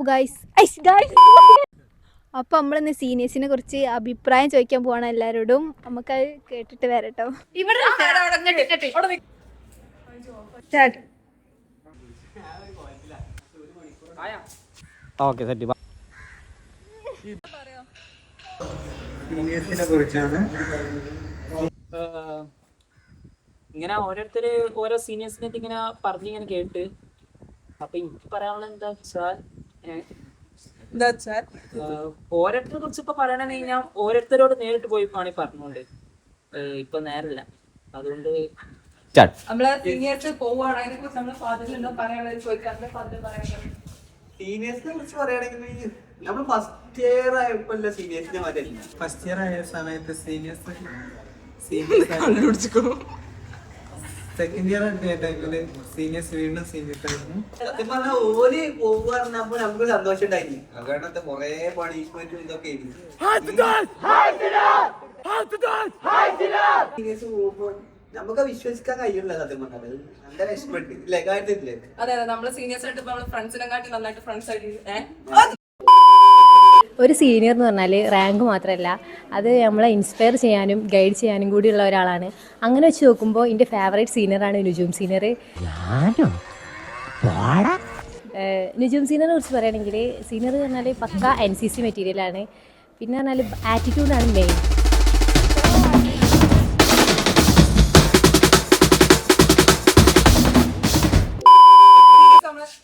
Guys അപ്പോൾ നമ്മളിന്ന് സീനിയേഴ്സിനെ കുറിച്ച് അഭിപ്രായം ചോദിക്കാൻ പോവാണ് എല്ലാവരോടും. നമുക്കത് കേട്ടിട്ട് വരട്ടോ. ഇങ്ങനെ ഓരോരുത്തര് ഓരോ സീനിയേഴ്സിനെ ഇങ്ങനെ പറഞ്ഞിങ്ങനെ കേട്ട്. അപ്പൊ എനിക്ക് പറയാനുള്ളത് എന്താ വെച്ചാൽ ഓരോരുത്തരെ കുറിച്ച് ഇപ്പൊ പറയണെന്ന് ഞാൻ ഓരോരുത്തരോട് നേരിട്ട് പോയി പണി പറഞ്ഞോണ്ട് ഇപ്പൊ നേരല്ല. അതുകൊണ്ട് നമ്മളെ സീനിയേഴ്സ് പോവുകയാണ്, അതിനെ കുറിച്ച് നമ്മള് ഫാദറിലെന്തോ പറയാനുള്ളത് ചോദിക്കാറുണ്ട്. ഫാദർ പറയാനുള്ളത് സീനിയേഴ്സിനെ കുറിച്ച് പറയുകയാണെങ്കിൽ നമ്മൾ ഫസ്റ്റ് ഇയർ ആയപ്പോ സീനിയേഴ്സിനെ മതി. ഫസ്റ്റ് ഇയർ ആയ സമയത്ത് സീനിയേഴ്സ് സെക്കൻഡ് ഇയർ ടൈമില് സീനിയേഴ്സ് വീണ്ടും സീനിയേഴ്സ് ആയിരുന്നു. സത്യം പറഞ്ഞാൽ ഓല് പോവുക പറഞ്ഞപ്പോ നമുക്ക് സന്തോഷം ഉണ്ടായിരുന്നു. അങ്ങനത്തെ കൊറേ പണിഷ്മെന്റും ഇതൊക്കെ സീനിയേഴ്സ് പോകുമ്പോ നമുക്ക് വിശ്വസിക്കാൻ കഴിയില്ല. സത്യം പറഞ്ഞത് നല്ല വിഷമമുണ്ട് ഇല്ലേ? കാര്യത്തില്ലേ? അതെ അതെ, നമ്മള് സീനിയേഴ്സ് ആയിട്ട് നമ്മള് ഫ്രണ്ട്സിനെ കാട്ടി നന്നായിട്ട് ഫ്രണ്ട്സ് ആയിട്ട് ഒരു സീനിയർ എന്ന് പറഞ്ഞാൽ റാങ്ക് മാത്രമല്ല, അത് നമ്മളെ ഇൻസ്പയർ ചെയ്യാനും ഗൈഡ് ചെയ്യാനും കൂടിയുള്ള ഒരാളാണ്. അങ്ങനെ വെച്ച് നോക്കുമ്പോൾ എൻ്റെ ഫേവറേറ്റ് സീനിയറാണ് നുജൂം സീനിയർ. നുജൂം സീനിയറിനെ കുറിച്ച് പറയുകയാണെങ്കിൽ സീനിയർ എന്ന് പറഞ്ഞാൽ പക്ക NCC മെറ്റീരിയലാണ്. പിന്നെ പറഞ്ഞാൽ ആറ്റിറ്റ്യൂഡാണ് മെയിൻ.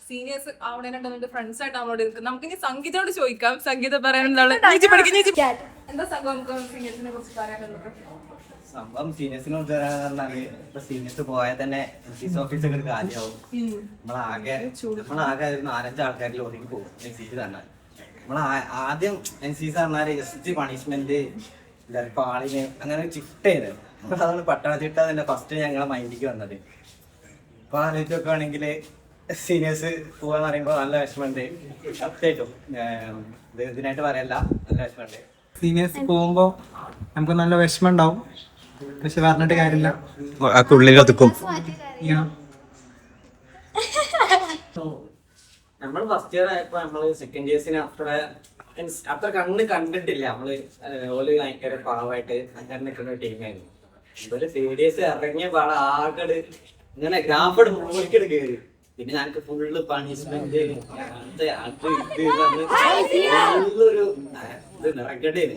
സീനിയേഴ്സ് അവിടെ ഫ്രണ്ട്സ് ആയിട്ട് നമ്മളോട് നിൽക്കും. നമുക്ക് ഇനി സംഗീതയോട് ചോദിക്കാം. സംഗീത പറയാനുള്ള എന്താ സംഭവം സീനിയേഴ്സിനെ കുറിച്ച് പറയാനുള്ളത്? സംഭവം സീനിയേഴ്സിനെ കുറിച്ച് പറഞ്ഞാല് ഇപ്പൊ സീനിയേഴ്സ് പോയാൽ തന്നെ NCC ഓഫീസൊക്കെ ഒരു കാര്യമാവും. നമ്മളാകെ ഒരു 4-5 ആൾക്കാരിൽ ഒതുങ്ങി പോകും NCC തന്നെ. ആദ്യം NCC പറഞ്ഞാല് ജസ്റ്റ് പണിഷ്മെന്റ് പാളിന് അങ്ങനെ ചിട്ടയത്. അതാണ് പട്ടണ ചിട്ട തന്നെ ഫസ്റ്റ് ഞങ്ങളെ മൈൻഡിലേക്ക് വന്നത്. ഇപ്പൊ ആലോചിച്ചൊക്കെ ആണെങ്കിൽ സീനിയേഴ്സ് പോവാന്ന് പറയുമ്പോൾ നല്ല വിഷമമുണ്ട്. സത്യമായിട്ടും ഇതിനായിട്ട് പറയല്ല, നല്ല വിഷമമുണ്ട്. സീനിയേഴ്സ് പോകുമ്പോ നമുക്ക് നല്ല വിഷമം ഉണ്ടാവും, പക്ഷെ പറഞ്ഞിട്ട് കാര്യമില്ല, ഉള്ളിൽ ഒതുക്കും. നമ്മൾ ഫസ്റ്റ് ഇയർ ആയപ്പോ നമ്മള് സെക്കൻഡ് ഇയേഴ്സിന് അത്ര കണ്ണ് കണ്ടിട്ടില്ല. നമ്മള് ഓല് ഭയങ്കര പാവായിട്ട് അങ്ങനെ നിൽക്കുന്ന ടീമായിരുന്നു. ഇവര് സീരിയസ് ഇറങ്ങിയ പാടെ ആകട് ഇങ്ങനെ ഗ്രാഫഡ് മുകളിൽ കയറി. പിന്നെ ഞങ്ങൾക്ക് ഫുള്ള് പണിഷ്മെന്റ് ഫുള്ളൊരു നിറക്കടേന്.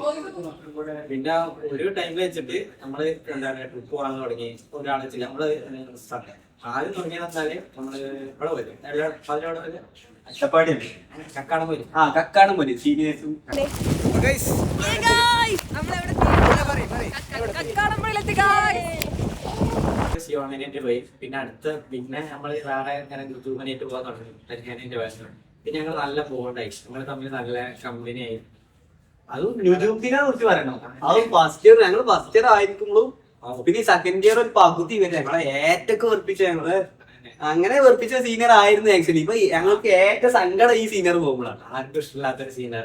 പിന്നെ ഒരു ടൈമിൽ വെച്ചിട്ട് നമ്മള് എന്താണ് ട്രിപ്പ് പോകാൻ തുടങ്ങി. ഒരാളെ വെച്ചിട്ട് നമ്മള് ആദ്യം തുടങ്ങിയെന്നാല് നമ്മള് ഇവിടെ വരും അതിനോട് കക്കാടംപൊരി സീനിയേഴ്സും ശിവമേനായിട്ട് പോയി. പിന്നെ നമ്മള് വേറെ ഇങ്ങനെ ഗ്രൂപ്പനായിട്ട് പോകാൻ തുടങ്ങി. പരിഹാരന്റെ വേഷം. പിന്നെ ഞങ്ങൾ നല്ല ബോണ്ടായി, ഞങ്ങൾ തമ്മിൽ നല്ല കമ്പനി ആയി. അതും നുജൂമിനെ കുറിച്ച് പറയണം. അത് ഫസ്റ്റ് ഇയർ ഞങ്ങള് ഫസ്റ്റ് ഇയർ ആയിരിക്കുമ്പോഴും പിന്നെ സെക്കൻഡ് ഇയർ ഒരു പകുതി വരെ ഞങ്ങളെ ഏറ്റൊക്കെ വെറുപ്പിച്ച ഞങ്ങള് അങ്ങനെ വെറുപ്പിച്ച സീനിയർ ആയിരുന്നു ആക്ച്വലി. ഇപ്പൊ ഞങ്ങൾക്ക് ഏറ്റവും സങ്കടം ഈ സീനിയർ പോകുമ്പോഴാണ്. ആർക്കും ഇഷ്ടമില്ലാത്തൊരു സീനിയർ.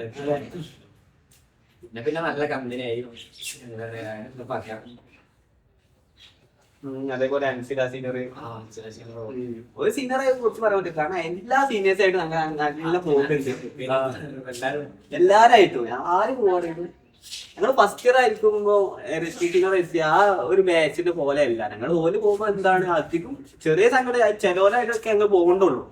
പിന്നെ നല്ല കമ്പനി ആയി. പറയാം. അതേപോലെ ഒരു സീനിയറെ കുറിച്ച് പറയാൻ പറ്റും. കാരണം എല്ലാ സീനിയേഴ്സ് ആയിട്ടും നല്ല പോകുന്നുണ്ട്. എല്ലാരായിട്ടും ആരും പോകാനായിട്ടും ഞങ്ങൾ ഫസ്റ്റ് ഇയർ ആയിരിക്കുമ്പോ ആ ഒരു ബാച്ചിന്റെ പോലെ അല്ല. ഞങ്ങൾ ഓല് പോകുമ്പോ എന്താണ് അധികം ചെറിയ സങ്കടം ചെലോരായിട്ടൊക്കെ ഞങ്ങൾ പോകണ്ടുള്ളൂ.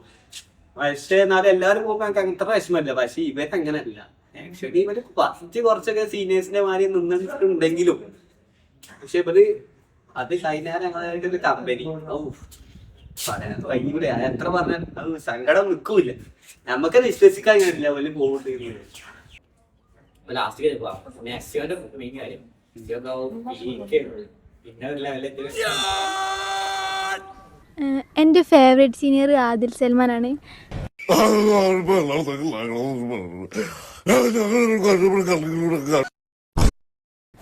പക്ഷെ എന്നാലും എല്ലാവരും പോകുമ്പോ ഞങ്ങൾക്ക് അങ്ങനത്തെ വിഷമല്ല. പക്ഷെ ഇവർക്ക് അങ്ങനെയല്ല. ആക്ച്വലി ഇവര് ഫസ്റ്റ് കുറച്ചൊക്കെ സീനിയേഴ്സിന്റെ മാതിരി നിന്നിട്ടുണ്ടെങ്കിലും പക്ഷെ ഇവര് അത് കഴിഞ്ഞാൽ ഞങ്ങളായിട്ടൊരു കമ്പനി പറയാൻ എത്ര പറഞ്ഞാൽ അത് സങ്കടം നിൽക്കൂല. നമുക്കത് വിശ്വസിക്കാൻ കഴിയില്ല. ഓല് പോകുന്നുണ്ട് ലാസ്റ്റ് മെയിൻ കാര്യം എൻ്റെ ഫേവറേറ്റ് സീനിയർ ആദിൽ സൽമാനാണ്.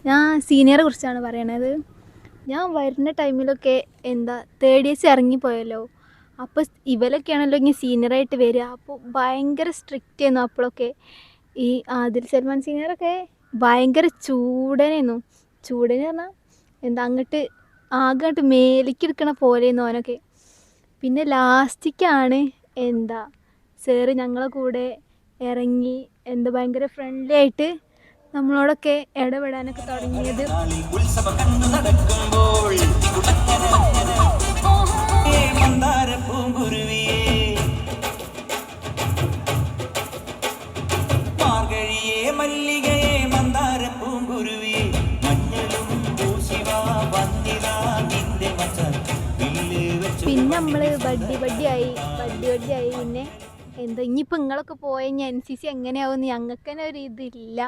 ഞാൻ സീനിയറെ കുറിച്ചാണ് പറയണത്. ഞാൻ വരുന്ന ടൈമിലൊക്കെ തേർഡ് ഇയേഴ്സ് ഇറങ്ങിപ്പോയല്ലോ. അപ്പോൾ ഇവരൊക്കെയാണല്ലോ ഇങ്ങനെ സീനിയറായിട്ട് വരിക. അപ്പോൾ ഭയങ്കര സ്ട്രിക്റ്റ് ആയിരുന്നു അപ്പോഴൊക്കെ. ഈ ആദിൽ സൽമാൻ സീനിയറൊക്കെ ഭയങ്കര ചൂടനായിരുന്നു. ചൂടന് പറഞ്ഞാൽ അങ്ങോട്ട് ആകെ മേലിക്കെടുക്കണ പോലെയെന്നു അവനൊക്കെ. പിന്നെ ലാസ്റ്റിക്കാണ് സാറ് ഞങ്ങളെ കൂടെ ഇറങ്ങി എന്താ ഭയങ്കര ഫ്രണ്ട്ലി ആയിട്ട് നമ്മളോടൊക്കെ ഇടപെടാനൊക്കെ തുടങ്ങിയത്. പിന്നെ നമ്മൾ ബഡ്ഡിയായി പിന്നെ എന്താ ഇനിയിപ്പോൾ നിങ്ങളൊക്കെ പോയ NCC എങ്ങനെയാവും ഞങ്ങൾക്ക് തന്നെ ഒരു ഇതില്ല.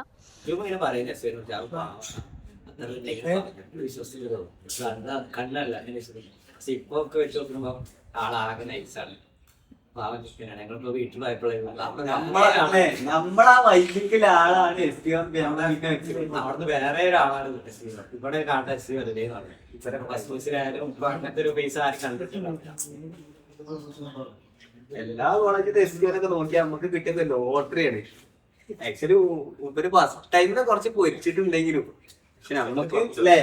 കണ്ണല്ല ഇപ്പൊ ഒക്കെ വെച്ച് നോക്കുമ്പോ ആളാകെ നൈസാണ്. ഞങ്ങളിപ്പോ വീട്ടിൽ നമ്മളാ വൈദ്യുക്കിലെ ആളാണ് അവിടുന്ന് വേറെ ഒരാളാണ് ഇവിടെ കാണുന്ന SC വെറുതെ ഇവരെ ബസ്സിലായാലും അങ്ങനത്തെ ഒരു പൈസ ആരും കണ്ടിട്ടില്ല. എല്ലാ കോളേജിലും SDനൊക്കെ നോക്കിയാൽ നമുക്ക് കിട്ടിയത് ലോട്ടറിയാണ്. ആക്ച്വലി ഒരു ഫസ്റ്റ് ടൈമിനെ കുറച്ച് പൊരിച്ചിട്ടുണ്ടെങ്കിലും പക്ഷെ നമുക്ക് അല്ലേ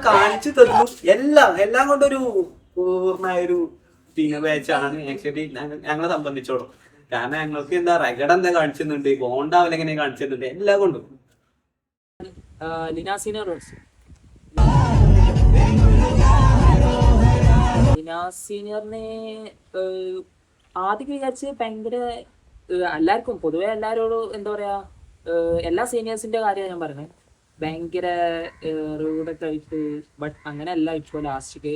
കാണിച്ചു തന്നു. എല്ലാം കൊണ്ടൊരു പൂർണ്ണമായൊരു ബാച്ചാണ് ആക്ച്വലി ഞങ്ങളെ സംബന്ധിച്ചോളം. കാരണം ഞങ്ങൾക്ക് എന്താ റഗഡ് എന്താ കാണിച്ചിട്ടുണ്ട്, ബോണ്ടാവൽ എങ്ങനെ കാണിച്ചിട്ടുണ്ട്, എല്ലാം കൊണ്ടും. സീനിയറിനെ ആദ്യം വിചാരിച്ച് ഭയങ്കര എല്ലാവർക്കും പൊതുവെ എല്ലാവരോടും എന്താ പറയാ എല്ലാ സീനിയേഴ്സിന്റെ കാര്യമാണ് ഞാൻ പറഞ്ഞത്. ഭയങ്കര റൂഡൊക്കെ ആയിട്ട് ബട്ട് അങ്ങനെയല്ല. ഇപ്പോൾ ലാസ്റ്റിക്ക്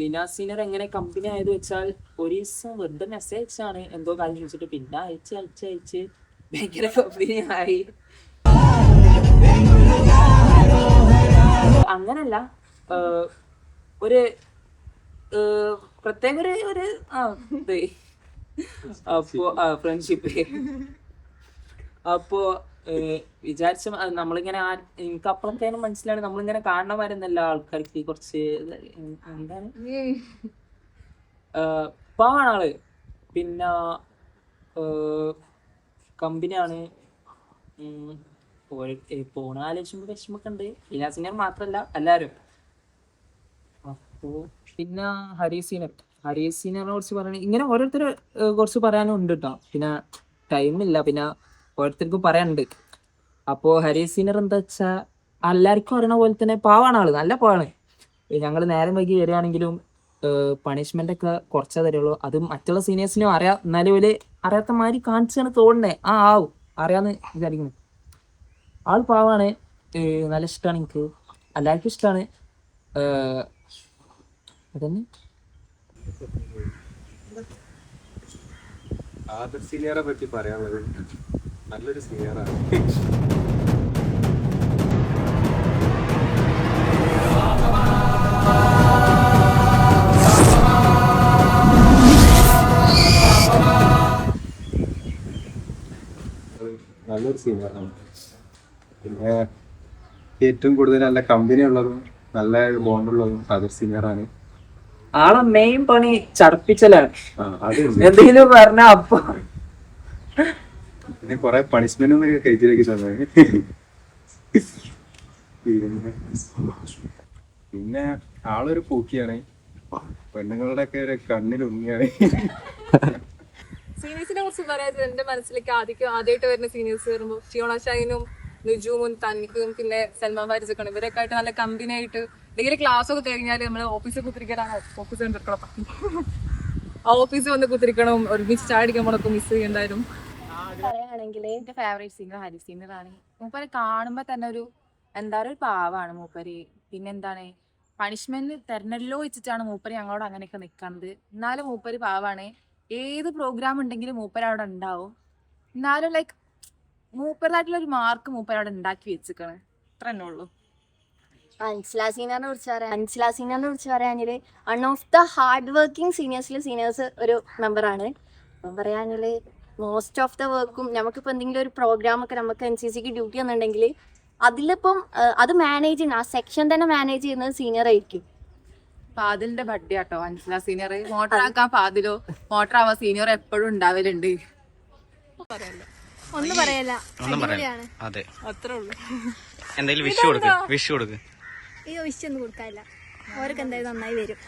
ലിന സീനിയർ എങ്ങനെ കമ്പനി ആയത് വെച്ചാൽ ഒരു ദിവസം വെറുതെ മെസ്സേജ് അയച്ചാണ് എന്തോ കാര്യം ചോദിച്ചിട്ട് പിന്നെ അയച്ച് ഭയങ്കര കമ്പനി ആയി. അങ്ങനല്ല ഒരു പ്രത്യേക ഒരു ഇത് അപ്പോ ഫ്രണ്ട്ഷിപ്പ്. അപ്പോ വിചാരിച്ച നമ്മളിങ്ങനെ എനിക്ക് അപ്പുറത്തേനും മനസ്സിലാണ് നമ്മളിങ്ങനെ കാണണമായിരുന്നല്ല ആൾക്കാർക്ക് കുറച്ച് എന്താണ് പാവാണ് ആള്. പിന്നെ കമ്പനിയാണ്. പോണ ആലോചിക്കുമ്പോൾ വിഷമൊക്കെ ഉണ്ട്. ഇലാ സീനിയർ മാത്രല്ല എല്ലാരും. അപ്പോ പിന്നെ ഹരീസ് സീനിയറിനെ കുറിച്ച് പറയണ ഇങ്ങനെ ഓരോരുത്തരെ കുറച്ച് പറയാനും ഉണ്ട് കേട്ടോ. പിന്നെ ടൈമില്ല, പിന്നെ ഓരോരുത്തർക്കും പറയാനുണ്ട്. അപ്പോ ഹരീസ് സീനിയർ എന്താ വെച്ചാ എല്ലാവർക്കും അറിയണ പോലെ തന്നെ പാവാണ് ആള്, നല്ല പാവാണ്. ഞങ്ങൾ നേരം വൈകി വരികയാണെങ്കിലും പണിഷ്മെന്റ് ഒക്കെ കുറച്ചേ തരുള്ളൂ. അത് മറ്റുള്ള സീനിയേഴ്സിനും അറിയാം, എന്നാലും ഒരു അറിയാത്ത മാതിരി കാണിച്ചാണ് തോന്നണേ. ആവും അറിയാന്ന് വിചാരിക്കുന്നു. ആൾ പാവാണ്, നല്ല ഇഷ്ടമാണ് എനിക്ക്, എല്ലാവർക്കും ഇഷ്ടമാണ്. അതന്നെ. ആദർശ് സീനിയറെ പറ്റി പറയാനുള്ളത് നല്ലൊരു സീനിയറാണ്. നല്ലൊരു സീനിയറാണ്. പിന്നെ ഏറ്റവും കൂടുതൽ നല്ല കമ്പനി ഉള്ളതും നല്ല ബോണ്ടുള്ളതും ആദർശ് സീനിയറാണ്. ആളെ മെയിൻ പണി ചടപ്പിച്ചലാണ്. എന്തെങ്കിലും പറഞ്ഞ അപ്പൊ പിന്നെ കൊറേ പണിഷ്മെന്റ് ഒന്നും കഴിച്ചിലേക്ക് തന്നെ. പിന്നെ ആളൊരു പൂക്കിയാണ്, പെണ്ണുങ്ങളുടെ ഒക്കെ ഒരു കണ്ണിലുണ്ണിയാണ്. സീനിയേഴ്സിനെ കുറിച്ച് പറയാൻ എന്റെ മനസ്സിലേക്ക് ആദ്യമായിട്ട് വരുന്ന സീനിയേഴ്സ് വരുമ്പോൾ ഫിയോണ ഷൈനും നുജൂമും തനിക്കും പിന്നെ സൽമാൻ ഫാരിസൊക്കെ ഇവരൊക്കെ ആയിട്ട് നല്ല കമ്പനി ആയിട്ട് ഡിഗ്രി ക്ലാസ് ഒക്കെ കഴിഞ്ഞാൽ നമ്മള് ഓഫീസിൽ കുത്തിരിക്കലാണ്. ഓഫീസിൽ വന്ന് കുത്തിരിക്കണം, ഒരുമിച്ച് ചാടിക്കാൻ പോണൊക്കെ മിസ് ചെയ്യണ്ടായിരുന്നു. പറയുകയാണെങ്കിൽ എന്റെ ഫേവറേറ്റ് സിംഗർ ഹരീസ് സീനിയറാണ്. മൂപ്പര് കാണുമ്പോ തന്നെ ഒരു എന്താ ഒരു പാവാണ് മൂപ്പര്. പിന്നെന്താണ് പണിഷ്മെന്റ് തരണല്ലോ വെച്ചിട്ടാണ് മൂപ്പര് ഞങ്ങളോട് അങ്ങനെയൊക്കെ നിൽക്കുന്നത്. എന്നാലും മൂപ്പര് പാവാണ്. ഏത് പ്രോഗ്രാം ഉണ്ടെങ്കിലും മൂപ്പര് അവിടെ ഉണ്ടാവും. എന്നാലും ലൈക്ക് മൂപ്പരായിട്ടുള്ള ഒരു മാർക്ക് മൂപ്പര് അവിടെ ഉണ്ടാക്കി വെച്ചിരിക്കണ്. അത്ര തന്നെ ഉള്ളൂ. അൻസില സീനിയറിനെ കുറിച്ച് പറയാണെങ്കിൽ one of the hard working seniors ഒരു മെമ്പറാണ്. അപ്പം പറയാണെങ്കിൽ മോസ്റ്റ് ഓഫ് ദ വർക്കും നമുക്കിപ്പോൾ എന്തെങ്കിലും ഒരു പ്രോഗ്രാം ഒക്കെ നമുക്ക് NCCക്ക് ഡ്യൂട്ടി വന്നിട്ടുണ്ടെങ്കിൽ അതിലിപ്പം അത് മാനേജ് ചെയ്യുന്ന ആ സെക്ഷൻ തന്നെ മാനേജ് ചെയ്യുന്നത് സീനിയർ ആയിരിക്കും. ഫാദിലിന്റെ ബർത്ത്ഡേ ആട്ടോ അൻസില സീനിയർ. മോട്ടർ ആക്കാൻ ഫാദിലോ മോട്ടർ ആവാൻ സീനിയർ എപ്പോഴും ഉണ്ടാവലുണ്ട്. ഒന്നും പറയല്ല, അടിപൊളിയാണ്. അതെ, അത്രേ ഉള്ളൂ. എന്തെങ്കിലും വിഷ് കൊടുക്ക്. ഈ വിഷ് ഒന്നും കൊടുക്കാനില്ല, ഓരൊക്കെ എന്തായാലും നന്നായി വരും.